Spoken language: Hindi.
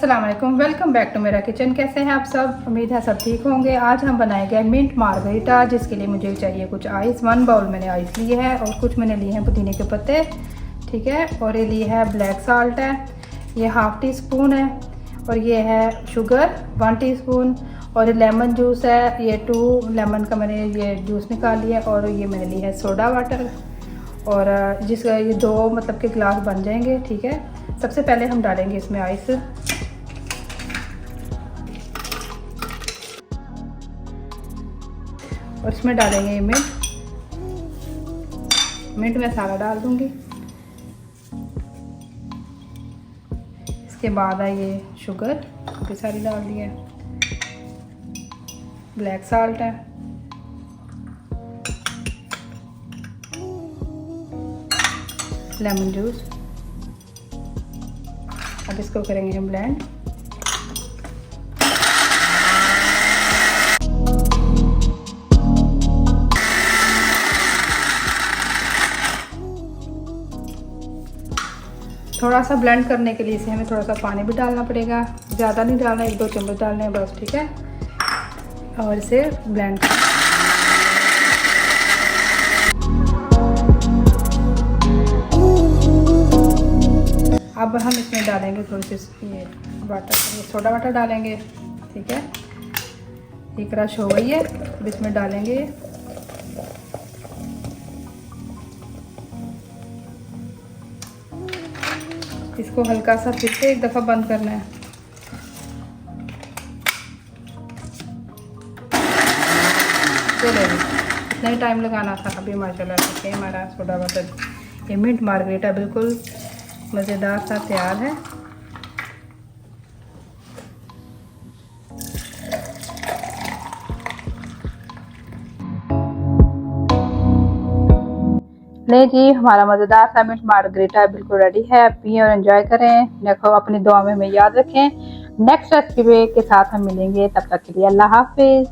अस्सलाम वालेकुम, वेलकम बैक टू मेरा किचन। कैसे हैं आप सब? उम्मीद है सब ठीक होंगे। आज हम बनाएंगे मिंट मार्गरीटा, जिसके लिए मुझे चाहिए कुछ आइस। 1 बाउल मैंने आइस लिए है और कुछ मैंने लिए हैं पुदीने के पत्ते, ठीक है। और ये लिए है ब्लैक साल्ट है, ये हाफ़ टी स्पून है। और ये है शुगर 1 टीस्पून। और ये लेमन जूस है, ये 2 लेमन का मैंने ये जूस निकाल लिया। और ये मैंने ली है सोडा वाटर, और जिसका ये 2 मतलब के गिलास बन जाएंगे, ठीक है। सबसे पहले हम डालेंगे इसमें आइस। और इसमें डालेंगे ये मिंट मैं सारा डाल दूंगी। इसके बाद है ये शुगर, ये सारी डाल दी है। ब्लैक साल्ट है, लेमन जूस। अब इसको करेंगे हम ब्लेंड। थोड़ा सा ब्लेंड करने के लिए इसे हमें थोड़ा सा पानी भी डालना पड़ेगा, ज़्यादा नहीं डालना, 1-2 चम्मच डालने हैं बस, ठीक है। और इसे ब्लेंड अब हम इसमें डालेंगे थोड़ी सी ये वाटर, सोडा वाटर डालेंगे, ठीक है। ये क्रश हो गई है। अब इसमें डालेंगे इसको हल्का सा फिर से एक दफ़ा बंद करना है। चलो इतना ही टाइम लगाना था। अभी माशाल्लाह से हमारा सोडा वाटर, ये मिंट मार्गरीटा बिल्कुल मज़ेदार सा तैयार है। ले जी, हमारा मज़ेदार सा मिंट मार्गरीटा बिल्कुल रेडी है। पिए और एंजॉय करें। देखो, अपनी दुआ में हमें याद रखें। नेक्स्ट रेसिपी के साथ हम मिलेंगे, तब तक के लिए अल्लाह हाफिज़।